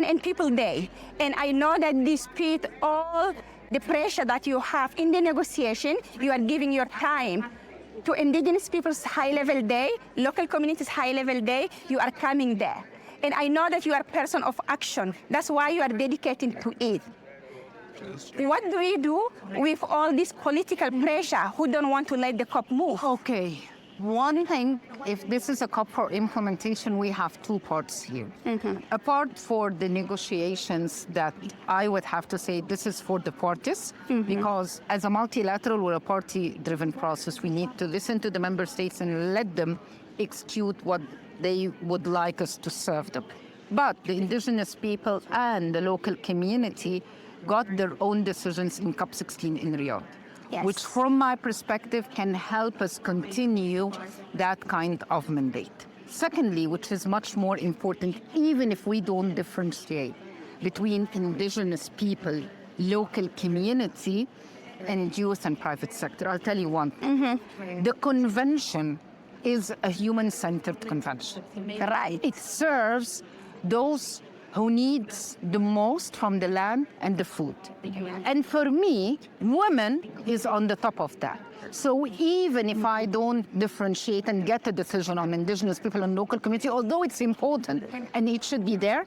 and People Day. And I know that despite all the pressure that you have in the negotiation, you are giving your time to Indigenous Peoples High-Level Day, local communities High-Level Day. You are coming there. And I know that you are a person of action. That's why you are dedicated to it. What do we do with all this political pressure who don't want to let the COP move? Okay. One thing, if this is a COP for implementation, we have two parts here. A part for the negotiations that I would have to say this is for the parties, because as a multilateral or a party-driven process, we need to listen to the member states and let them execute what they would like us to serve them. But the indigenous people and the local community got their own decisions in COP16 in Riyadh. Yes. Which from my perspective can help us continue that kind of mandate. Secondly, which is much more important, even if we don't differentiate between indigenous people, local community, and youth and private sector. I'll tell you one thing. The convention is a human-centered convention. Right. It serves those who needs the most from the land and the food. And for me, women is on the top of that. So even if I don't differentiate and get a decision on indigenous people and local community, although it's important and it should be there,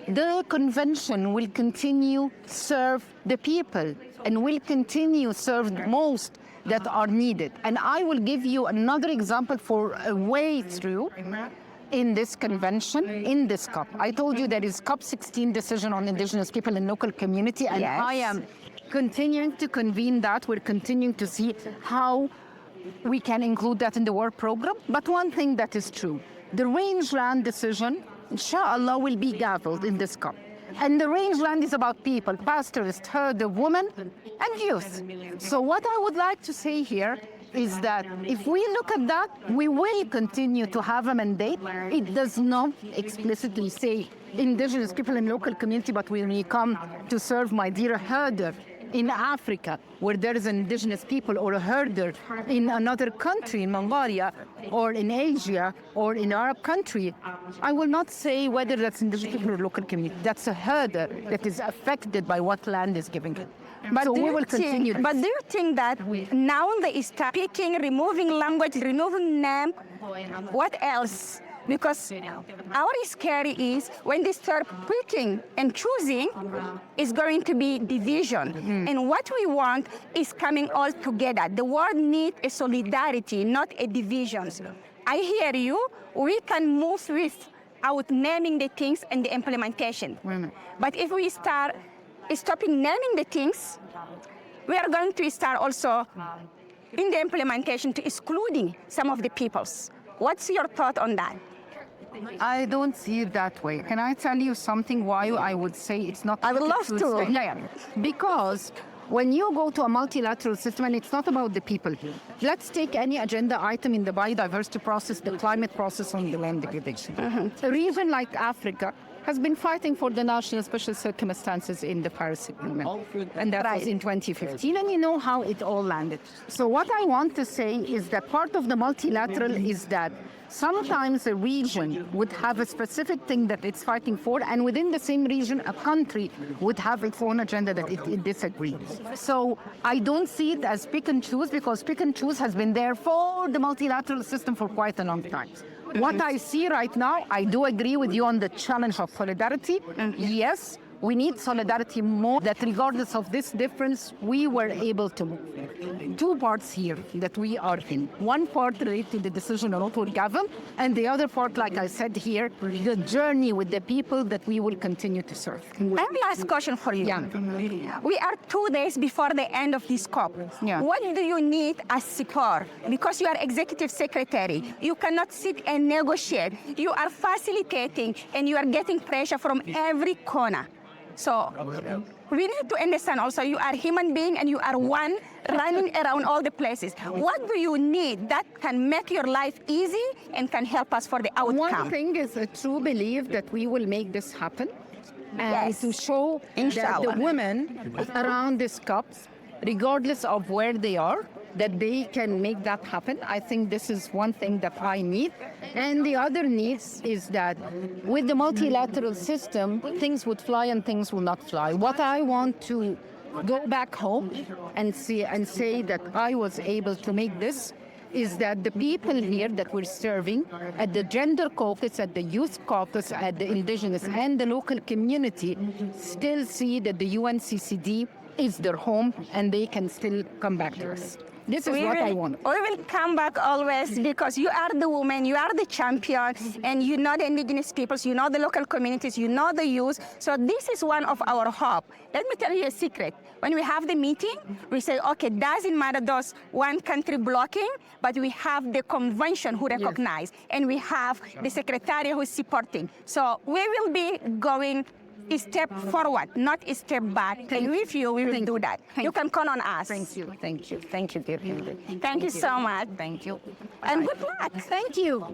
the convention will continue serve the people and will continue serve the most that are needed. And I will give you another example for a way through in this convention, in this COP. I told you there is COP16 decision on indigenous people and local community, and Yes. I am continuing to convene that. We're continuing to see how we can include that in the work program. But one thing that is true, the rangeland decision, inshallah, will be gavelled in this COP. And the rangeland is about people, pastoralists, herder, women, and youth. So what I would like to say here is that if we look at that, we will continue to have a mandate. It does not explicitly say indigenous people and local community, but when we come to serve, my dear herder, in Africa, where there is an indigenous people or a herder in another country, in Mongolia, or in Asia, or in Arab country, I will not say whether that's indigenous people or local community. That's a herder that is affected by what land is giving it. But so do we you will continue. But do you think that now they start picking, removing language, removing name, what else? Because our scary is when they start picking and choosing, it's going to be division. And what we want is coming all together. The world needs a solidarity, not a division. I hear you. We can move without naming the things and the implementation. But if we start stopping naming the things, we are going to start also in the implementation to excluding some of the peoples. What's your thought on that? I don't see it that way. Can I tell you something why I would say it's not? I would love to. Yeah. Because when you go to a multilateral system, and it's not about the people here. Let's take any agenda item in the biodiversity process, the climate process, on the land degradation. A region like Africa has been fighting for the national special circumstances in the Paris Agreement. And that was in 2015, and you know how it all landed. So what I want to say is that part of the multilateral is that sometimes a region would have a specific thing that it's fighting for, and within the same region, a country would have its own agenda that it disagrees. So I don't see it as pick and choose, because pick and choose has been there for the multilateral system for quite a long time. What I see right now, I do agree with you on the challenge of solidarity. Yes, we need solidarity more, that regardless of this difference, we were able to move. Two parts here that we are in. One part related to the decision on auto government, and the other part, like I said here, the journey with the people that we will continue to serve. I have last question for you. Yeah. We are 2 days before the end of this COP. Yeah. What do you need as support? Because you are executive secretary, you cannot sit and negotiate. You are facilitating, and you are getting pressure from every corner. So we need to understand also you are a human being and you are one running around all the places. What do you need that can make your life easy and can help us for the outcome? One thing is a true belief that we will make this happen. And Yes. to show that the women around this COP, regardless of where they are, that they can make that happen. I think this is one thing that I need. And the other needs is that with the multilateral system, things would fly and things will not fly. What I want to go back home and say that I was able to make this is that the people here that we're serving at the gender caucus, at the youth caucus, at the indigenous and the local community still see that the UNCCD is their home and they can still come back to us. This is what I want. We will come back always because you are the woman, you are the champion, and you know the indigenous peoples, you know the local communities, you know the youth. So this is one of our hope. Let me tell you a secret. When we have the meeting, we say, okay, doesn't matter those one country blocking, but we have the convention who recognize, and we have the Secretariat who is supporting. So we will be going a step forward, not a step back. And with you, we will do that. You can count on us. Thank you, thank you, thank you, dear Hindou. Thank you so much. Thank you. And good luck. Thank you.